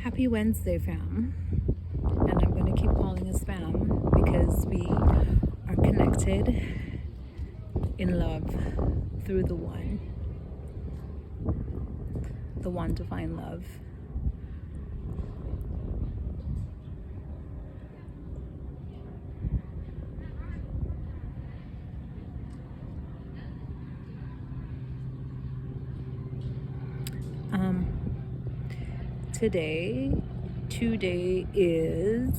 Happy Wednesday, fam. And I'm going to keep calling us fam because we are connected in love through the one divine love. Today is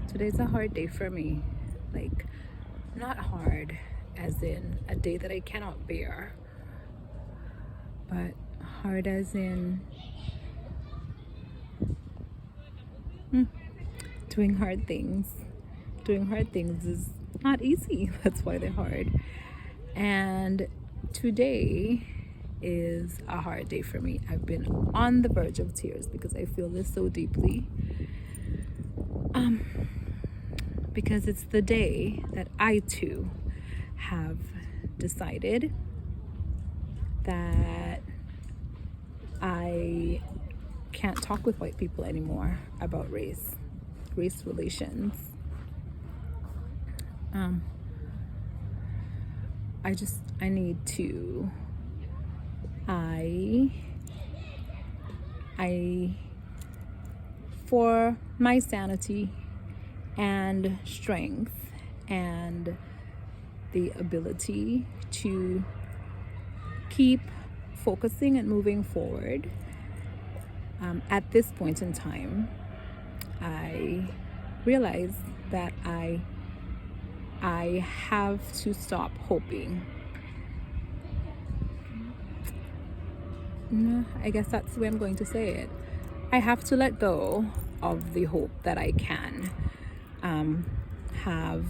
today's a hard day for me. Like, not hard as in a day that I cannot bear, but hard as in doing hard things. Doing hard things is not easy. That's why they're hard. And today is a hard day for me. I've been on the verge of tears because I feel this so deeply. Because it's the day that I too have decided that I can't talk with white people anymore about race relations. I need to, for my sanity and strength and the ability to keep focusing and moving forward, at this point in time, I realize that I have to stop hoping. I guess that's the way I'm going to say it. I have to let go of the hope that I can have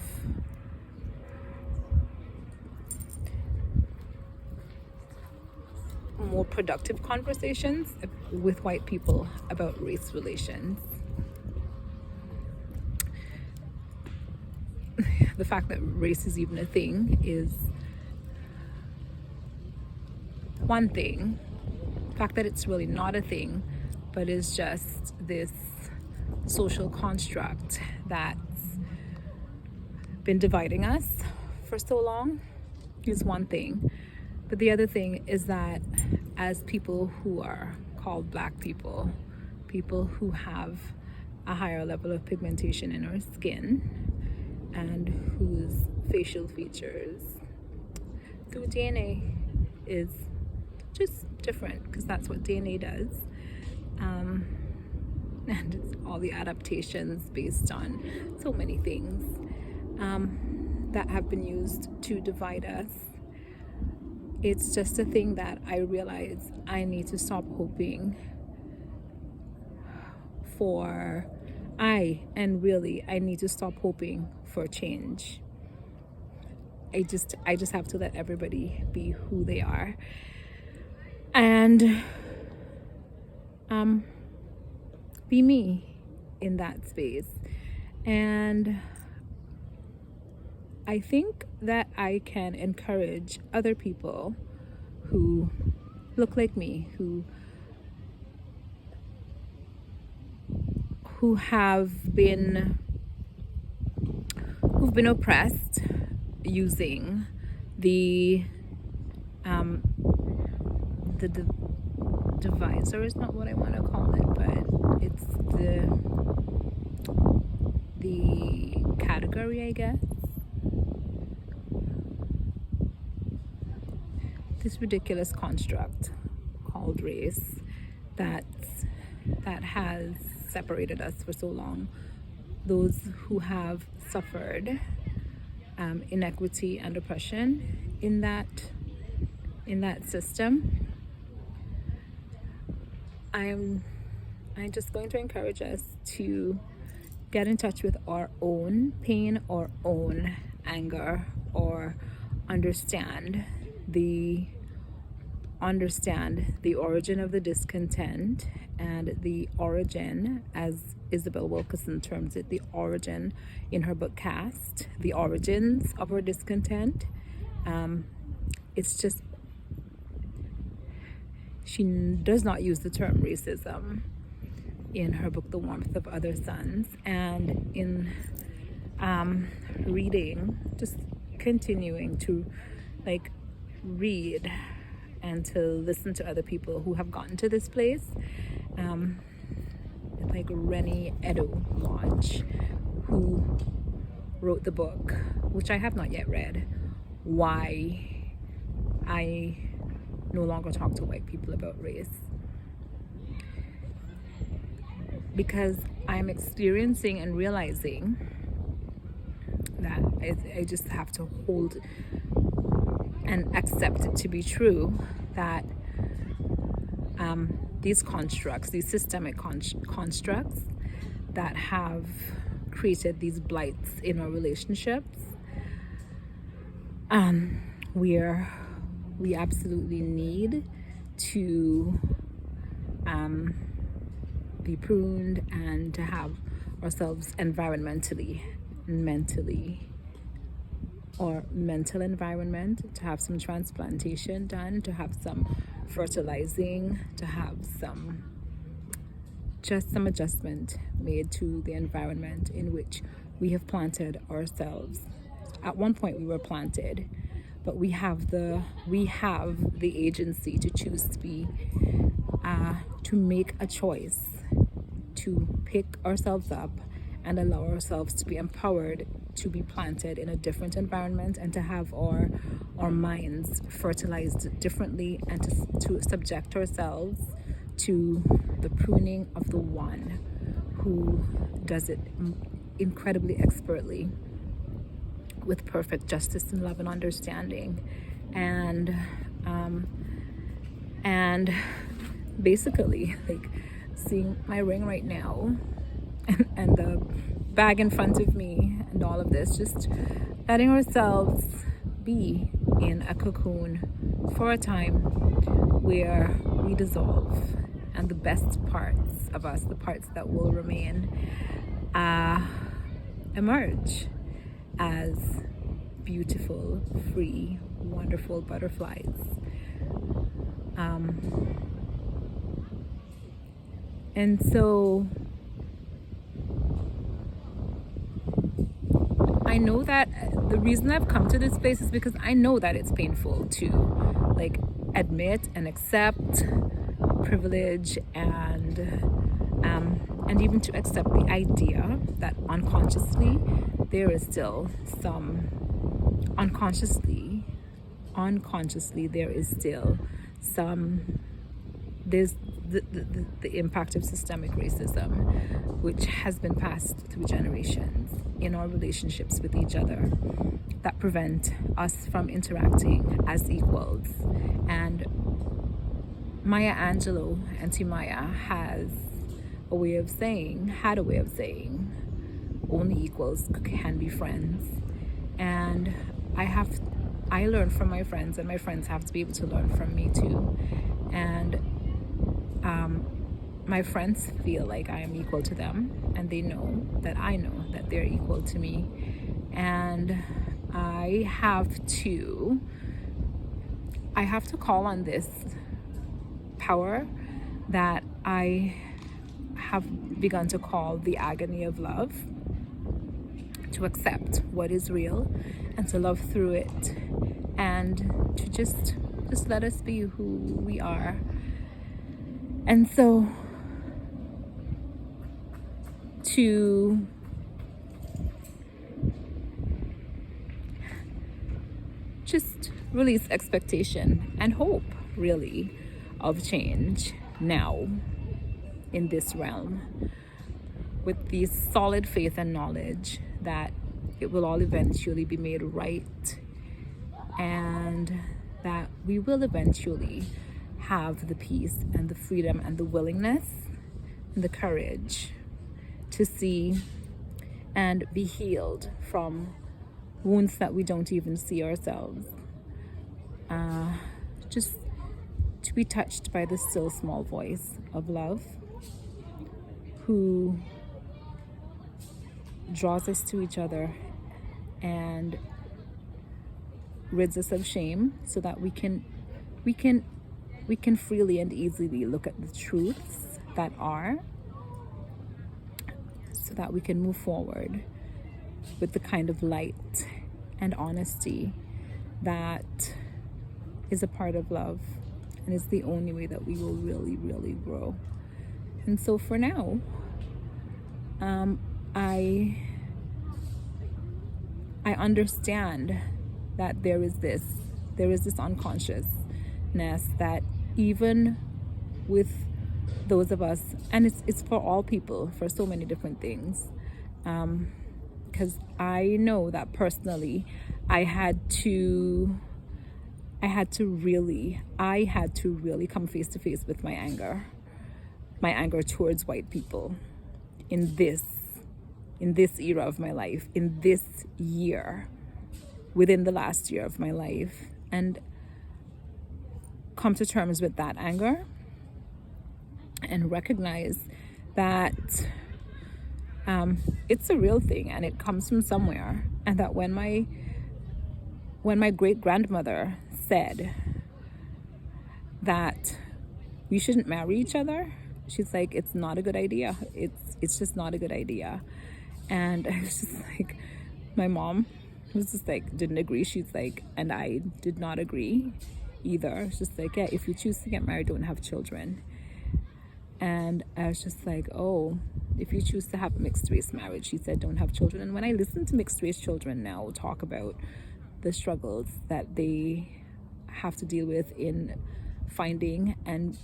more productive conversations with white people about race relations. The fact that race is even a thing is one thing. The fact that it's really not a thing, but is just this social construct that's been dividing us for so long is one thing. But the other thing is that as people who are called Black people, people who have a higher level of pigmentation in our skin and whose facial features through DNA is just different, because that's what DNA does. And it's all the adaptations based on so many things that have been used to divide us. It's just a thing that I realize I need to stop hoping for. I need to stop hoping for change. I just have to let everybody be who they are, and be me in that space. And I think that I can encourage other people who look like me, who've been oppressed using the divisor is not what I want to call it, but it's the category, I guess. This ridiculous construct called race that has separated us for so long. Those who have suffered inequity and oppression in that system. I'm just going to encourage us to get in touch with our own pain, our own anger, or understand the origin of the discontent, and the origin, as Isabel Wilkerson terms it, the origin in her book Cast, the origins of our discontent. It's just she does not use the term racism in her book, The Warmth of Other Suns. And in reading, just continuing to like read and to listen to other people who have gotten to this place, like Rennie Edo Lodge, who wrote the book, which I have not yet read, Why I No Longer Talk to White People About Race. Because I'm experiencing and realizing that I just have to hold and accept it to be true that these constructs, these systemic constructs that have created these blights in our relationships, where we absolutely need to be pruned and to have ourselves environmentally, mentally, or mental environment, to have some transplantation done, to have some fertilizing, to have some adjustment made to the environment in which we have planted ourselves. At one point we were planted, but we have the agency to choose to be to make a choice, to pick ourselves up and allow ourselves to be empowered to be planted in a different environment, and to have our minds fertilized differently, and to subject ourselves to the pruning of the one who does it incredibly expertly, with perfect justice and love and understanding. And basically, like, seeing my ring right now and the bag in front of me and all of this, just letting ourselves be in a cocoon for a time where we dissolve, and the best parts of us, the parts that will remain, emerge as beautiful, free, wonderful butterflies. And so I know that the reason I've come to this place is because I know that it's painful to like admit and accept privilege, and even to accept the idea that unconsciously there is still some there's the impact of systemic racism, which has been passed through generations in our relationships with each other, that prevent us from interacting as equals. And Maya Angelou, Auntie Maya, had a way of saying, only equals can be friends. And I learn from my friends, and my friends have to be able to learn from me too. And my friends feel like I am equal to them, and they know that I know that they're equal to me. And I have to call on this power that I have begun to call the agony of love, to accept what is real and to love through it, and to just let us be who we are. And so to just release expectation and hope, really, of change now in this realm, with the solid faith and knowledge that it will all eventually be made right, and that we will eventually have the peace and the freedom and the willingness and the courage to see and be healed from wounds that we don't even see ourselves. Just to be touched by the still small voice of love, who draws us to each other and rids us of shame, so that we can we can freely and easily look at the truths that are, so that we can move forward with the kind of light and honesty that is a part of love, and is the only way that we will really, really grow. And so for now, I understand that there is this unconsciousness that even with those of us, and it's for all people, for so many different things, because I know that personally I had to really come face to face with my anger towards white people in this era of my life, in this year, within the last year of my life, and come to terms with that anger and recognize that it's a real thing and it comes from somewhere. And that when my great-grandmother said that we shouldn't marry each other, she's like, it's not a good idea. It's just not a good idea. And I was just like, my mom was just like, didn't agree. She's like, and I did not agree either. It's just like, yeah, if you choose to get married, don't have children. And I was just like, oh, if you choose to have a mixed race marriage, she said, don't have children. And when I listen to mixed race children now talk about the struggles that they have to deal with in finding and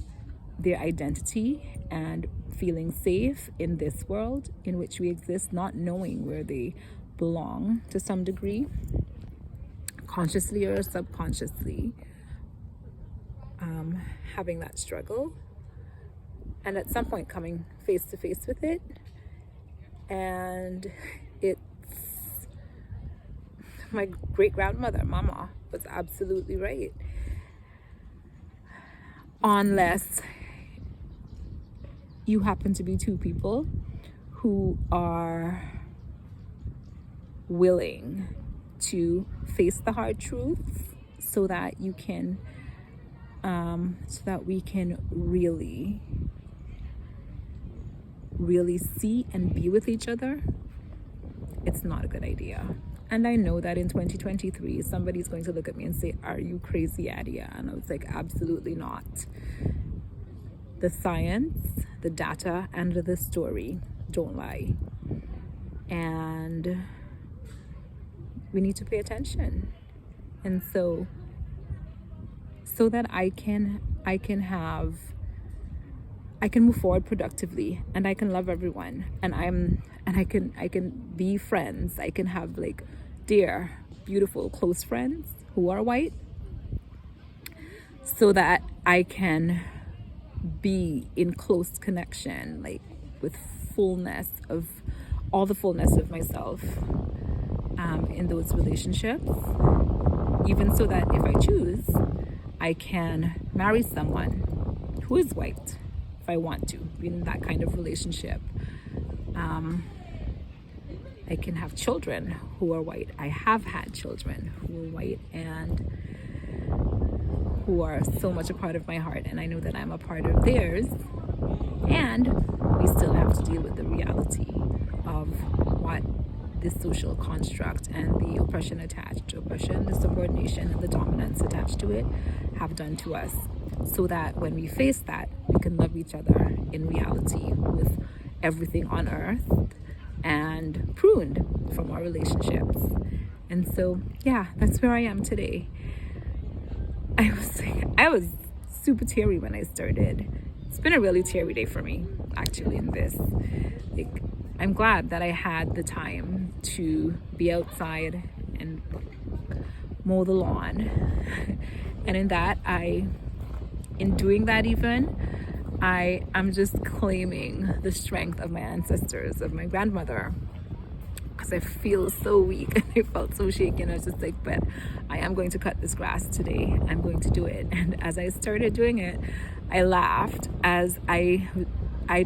their identity and feeling safe in this world in which we exist, not knowing where they belong to some degree, consciously or subconsciously, having that struggle, and at some point coming face to face with it. And it's my great-grandmother, Mama, was absolutely right. Unless you happen to be two people who are willing to face the hard truths, so that you can so that we can really see and be with each other, it's not a good idea. And I know that in 2023 somebody's going to look at me and say, are you crazy, Adia? And I was like, absolutely not. The science, the data, and the story don't lie. And we need to pay attention. And so that I can move forward productively, and I can love everyone, and I can be friends. I can have like dear, beautiful, close friends who are white, so that I can be in close connection, like with all the fullness of myself in those relationships, even so that if I choose, I can marry someone who is white if I want to, be in that kind of relationship. I can have children who are white. I have had children who are white and who are so much a part of my heart, and I know that I'm a part of theirs. And we still have to deal with the reality of what this social construct and the oppression, the subordination, and the dominance attached to it have done to us, so that when we face that, we can love each other in reality with everything on earth and pruned from our relationships. And so, yeah, that's where I am today. I was super teary when I started. It's been a really teary day for me, actually, in this. Like, I'm glad that I had the time to be outside and mow the lawn. And in doing that even, I am just claiming the strength of my ancestors, of my grandmother, because I feel so weak and I felt so shaken. I was just like, but I am going to cut this grass today. I'm going to do it. And as I started doing it, I laughed as I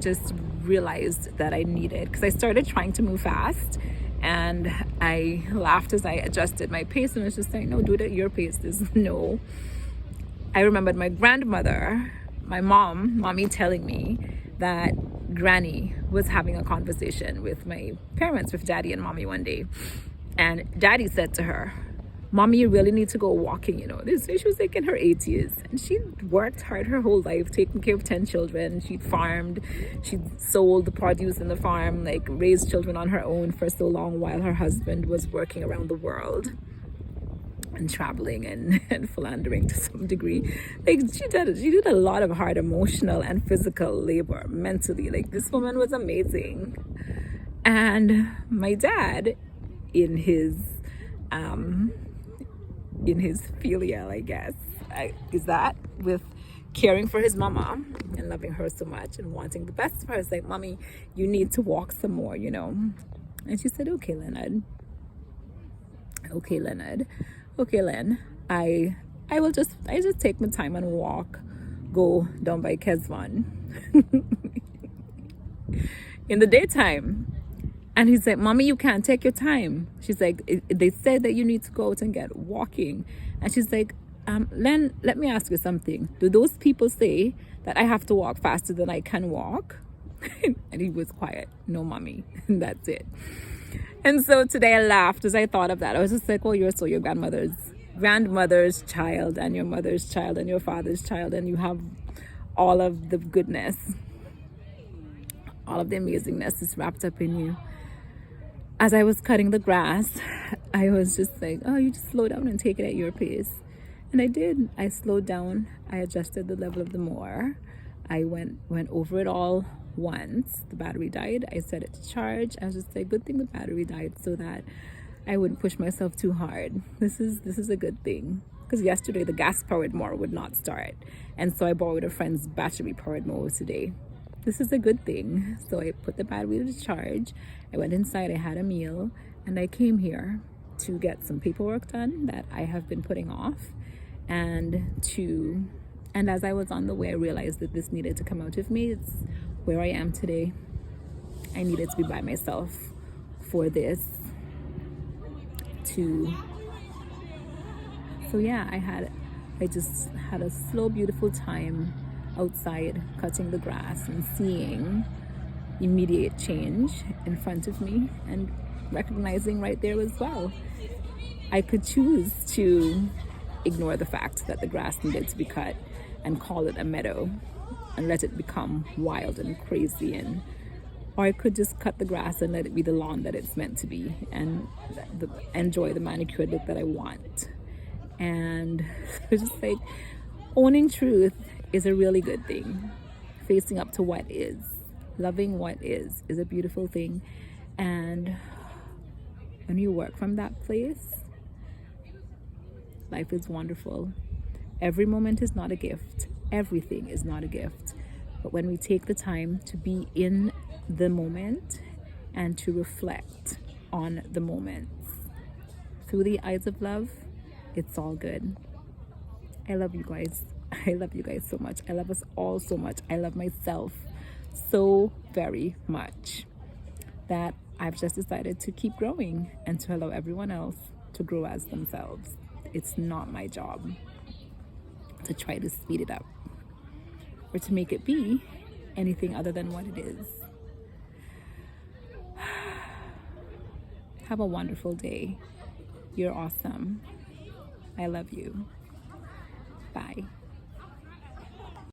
just realized that I needed, because I started trying to move fast, and I laughed as I adjusted my pace, and I was just like, no, do it at your pace. There's no I remembered my grandmother, my mommy telling me that Granny was having a conversation with my parents, with Daddy and Mommy one day. And Daddy said to her, Mommy, you really need to go walking, She was like in her 80s. And she'd worked hard her whole life, taking care of 10 children. She'd farmed, she'd sold the produce in the farm, like raised children on her own for so long while her husband was working around the world and traveling and philandering to some degree. Like she did a lot of hard emotional and physical labor mentally. Like this woman was amazing. And my dad, in his filial, I guess, is that with caring for his mama and loving her so much and wanting the best for her. It's like, Mommy, you need to walk some more, And she said, okay, Leonard. Okay, Len. I just take my time and walk, go down by Keswan in the daytime. And he's like, Mommy, you can't take your time. She's like, they said that you need to go out and get walking. And she's like, Len, let me ask you something. Do those people say that I have to walk faster than I can walk? And he was quiet. No, Mommy. And that's it. And so today I laughed as I thought of that. I was just like, well, you're so your grandmother's child and your mother's child and your father's child. And you have all of the goodness, all of the amazingness is wrapped up in you. As I was cutting the grass, I was just like, oh, you just slow down and take it at your pace. And I did. I slowed down. I adjusted the level of the mower. I went over it all once. The battery died. I set it to charge. I was just like, good thing the battery died so that I wouldn't push myself too hard. This is a good thing. Because yesterday the gas-powered mower would not start. And so I borrowed a friend's battery-powered mower today. This is a good thing. So I put the battery to charge. I went inside, I had a meal, and I came here to get some paperwork done that I have been putting off. And as I was on the way, I realized that this needed to come out of me. It's where I am today. I needed to be by myself for this. So yeah, I just had a slow, beautiful time outside cutting the grass and seeing immediate change in front of me and recognizing right there as well. I could choose to ignore the fact that the grass needed to be cut and call it a meadow and let it become wild and crazy, or I could just cut the grass and let it be the lawn that it's meant to be and enjoy the manicured look that I want. And it's just like owning truth is a really good thing. Facing up to what is, loving what is a beautiful thing. And when you work from that place, life is wonderful. Every moment is not a gift. Everything is not a gift. But when we take the time to be in the moment and to reflect on the moments through the eyes of love, it's all good. I love you guys. I love you guys so much. I love us all so much. I love myself so very much that I've just decided to keep growing and to allow everyone else to grow as themselves. It's not my job to try to speed it up or to make it be anything other than what it is. Have a wonderful day. You're awesome. I love you. Bye.